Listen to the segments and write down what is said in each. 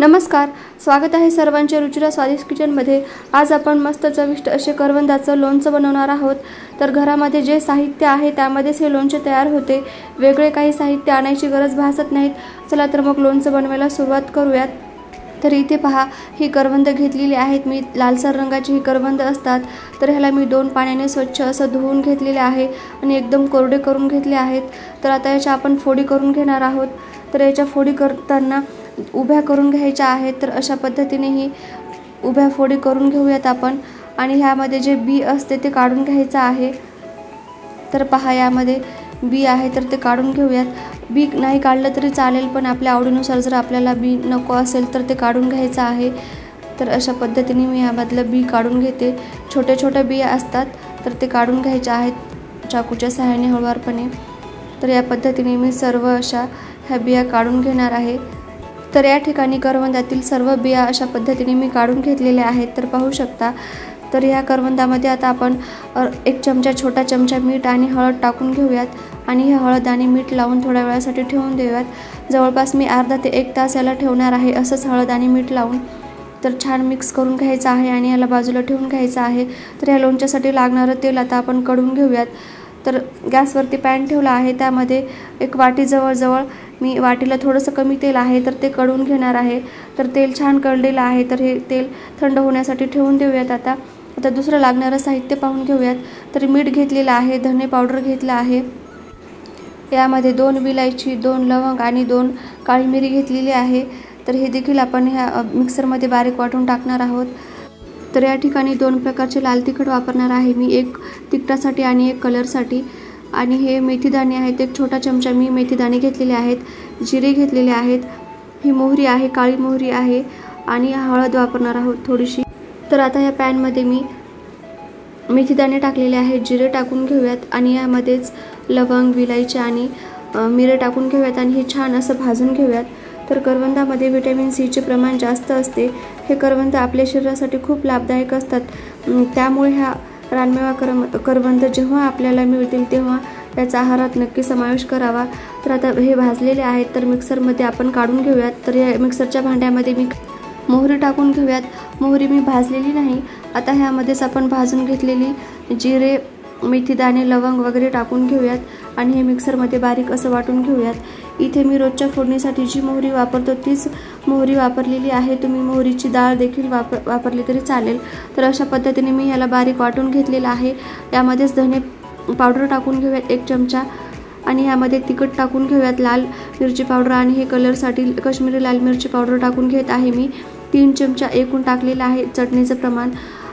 नमस्कार, स्वागत आहे सर्वांचे रुचिरा स्वादिष्ट किचनमध्ये। आज आपण मस्त चविष्ट असे करवंदाचं लोणचं बनवणार आहोत। तर घरामध्ये जे साहित्य आहे त्यामध्येच हे लोणचे तयार होते। वेगळे काही साहित्य आणायची गरज भासत नाहीत। चला तर मग लोणचं बनवायला सुरुवात करूयात। तर इथे पहा, ही करवंद घेतलेली आहेत मी। लालसर रंगाची ही करवंद असतात। तर ह्याला मी 2 पाण्याने स्वच्छ असं धुवून घेतलेले आहे आणि एकदम कोरडे करून घेतले आहेत। तर आता याच्या आपण फोडी करून घेणार आहोत। तर याच्या फोडी करताना उभ्या करून घ्यायच्या आहेत। तर अशा पद्धतीने ही उभ्या फोडी करून घेऊयात आपण। आणि ह्यामध्ये जे बी असते ते काढून घ्यायचं आहे। तर पहा, यामध्ये बी आहे तर ते काढून घेऊयात। बी नाही काढलं तरी चालेल, पण आपल्या आवडीनुसार जर आपल्याला बी नको असेल तर ते काढून घ्यायचं आहे। तर अशा पद्धतीने मी यामधलं बी काढून घेते। छोटे छोटे बिया असतात तर ते काढून घ्यायचे आहेत चाकूच्या सहाय्याने हळूवारपणे। तर या पद्धतीने मी सर्व अशा ह्या बिया काढून घेणार आहे। तर या ठिकाणी करवंदातील सर्व बिया अशा पद्धतीने मी काढून घेतलेल्या आहेत। तर पाहू शकता। तर या करवंदामध्ये आता आपण 1 चमचा छोटा चमचा मीठ आणि हळद टाकून घेऊयात आणि हे हळद आणि मीठ लावून थोड्या वेळासाठी ठेवून देऊयात। जवळपास मी अर्धा ते 1 तास याला ठेवणार आहे असंच हळद आणि मीठ लावून। तर छान मिक्स करून घ्यायचं आहे आणि याला बाजूला ठेवून घ्यायचं आहे। तर या लोणच्यासाठी लागणारं तेल आता आपण कढून घेऊयात। तर गॅसवरती पॅन ठेवला आहे, त्यामध्ये 1 वाटी जवळ मी वाटीला थोडंसं कमी तेल आहे तर ते कढून घेणार आहे। तर तेल छान कढलेलं आहे, तर हे तेल थंड होण्यासाठी ठेवून देऊयात। आता दुसरं लागणारं साहित्य पाहून घेऊयात। तर मीठ घेतलेलं आहे, धने पावडर घेतलं आहे, यामध्ये 2 विलायची, 2 लवंग आणि 2 काळी मिरी घेतलेली आहे। तर हे देखील आपण ह्या मिक्सरमध्ये बारीक वाटून टाकणार आहोत। तर या ठिकाणी 2 प्रकारचे लाल तिखट वापरणार आहे मी, एक तिखटासाठी आणि एक कलरसाठी। आणि हे मेथीदाणे आहेत, 1 छोटा चमचा मी मेथीदाणे घेतलेले आहेत, जिरे घेतलेले आहेत, ही मोहरी आहे, काळी मोहरी आहे आणि हळद वापरणार आहोत थोडीशी। तर आता या पॅनमध्ये मी मेथीदाणे टाकलेले आहेत, जिरे टाकून घेऊयात आणि यामध्येच लवंग, विलायची आणि मिरे टाकून घेऊयात आणि हे छान असं भाजून घेऊयात। तर करवंदामध्ये व्हिटॅमिन सीचे प्रमाण जास्त असते। हे करवंद आपल्या शरीरासाठी खूप लाभदायक असतात। त्यामुळे ह्या रानमेवा करवंद जेव्हा आपल्याला मिळतील तेव्हा याचा आहारात नक्की समावेश करावा। तर आता हे भाजलेले आहेत, तर मिक्सरमध्ये आपण काढून घेऊयात। तर या मिक्सरच्या भांड्यामध्ये मी मोहरी टाकून घेऊयात। मोहरी मी भाजलेली नाही। आता ह्यामध्येच आपण भाजून घेतलेली जिरे, मेथीदाणे, लवंग वगैरे टाकून घेऊयात आणि हे मिक्सरमध्ये बारीक असं वाटून घेऊयात। इथे मी रोजच्या फोडणीसाठी जी मोहरी वापरतो तीच मोहरी वापरलेली आहे। तुम्ही मोहरीची डाळ देखील वापरली तरी चालेल। तर अशा पद्धतीने मी याला बारीक वाटून घेतलेलं आहे। यामध्येच धने पावडर टाकून घेऊयात 1 चमचा आणि यामध्ये तिखट टाकून घेऊयात, लाल मिरची पावडर आणि हे कलरसाठी काश्मीरी लाल मिरची पावडर टाकून घेत आहे मी। 3 चमचा एकूण टाकलेलं आहे चटणीचं प्रमाण।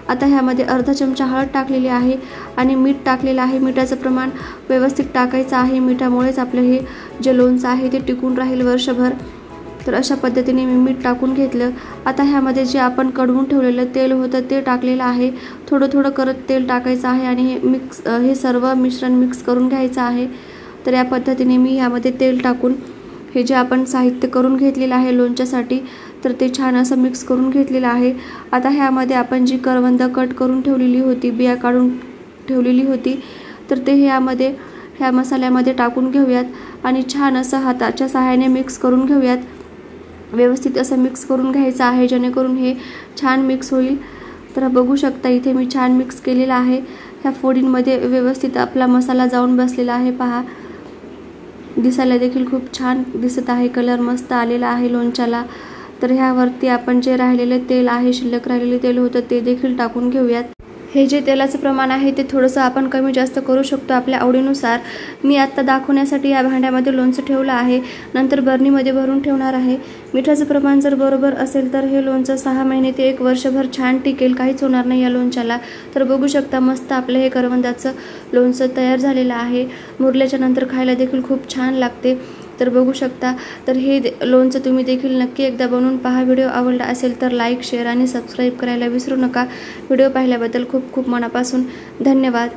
आता ह्यामध्ये अर्धा चमचा हळद टाकलेली आहे आणि मीठ टाकलेलं आहे। मिठाचं प्रमाण व्यवस्थित टाकायचं आहे, मिठामुळेच आपलं हे जे लोणचं आहे ते टिकून राहील वर्षभर। तर अशा पद्धतीने मी मीठ टाकून घेतलं। आता ह्यामध्ये जे आपण कढवून ठेवलेलं तेल होतं ते टाकलेलं आहे। थोडं करत तेल टाकायचं आहे आणि हे सर्व मिश्रण मिक्स करून घ्यायचं आहे। तर या पद्धतीने मी ह्यामध्ये तेल टाकून हे जे आपण साहित्य करून घेतलेलं आहे लोणच्यासाठी तर ते छान असं मिक्स करून घेतलेलं आहे। आता ह्यामध्ये आपण जी करवंद कट करून ठेवलेली होती, बिया काढून ठेवलेली होती, तर ते ह्यामध्ये ह्या मसाल्यामध्ये टाकून घेऊयात आणि छान असं हाताच्या सहाय्याने मिक्स करून घेऊयात। व्यवस्थित असं मिक्स करून घ्यायचं आहे जेणेकरून हे छान मिक्स होईल। तर बघू शकता इथे मी छान मिक्स केलेलं आहे। ह्या फोडींमध्ये व्यवस्थित आपला मसाला जाऊन बसलेला आहे। पहा, दिसायला देखील खूप छान दिसत आहे, कलर मस्त आलेला आहे लोणच्याला। तर ह्यावरती आपण जे राहिलेले तेल आहे, शिल्लक राहिलेले तेल होतं ते देखील टाकून घेऊयात। हे जे तेलाचं प्रमाण आहे ते थोडंसं आपण कमी जास्त करू शकतो आपल्या आवडीनुसार। मी आत्ता दाखवण्यासाठी या भांड्यामध्ये लोणचं ठेवलं आहे, नंतर बर्नीमध्ये भरून ठेवणार आहे। मिठाचं प्रमाण जर बरोबर असेल तर हे लोणचं 6 महिने ते 1 वर्षभर छान टिकेल, काहीच होणार नाही या लोणच्याला। तर बघू शकता मस्त आपलं हे करवंदाचं लोणचं तयार झालेलं आहे। मुरल्याच्या नंतर खायला देखील खूप छान लागते। तर बघू शकता। तर हे लोणचं तुम्ही देखील नक्की एकदा बनवून पहा। व्हिडिओ आवडला असेल तर लाईक, शेअर आणि सबस्क्राईब करायला विसरू नका। व्हिडिओ पाहिल्याबद्दल खूप खूप मनापासून धन्यवाद।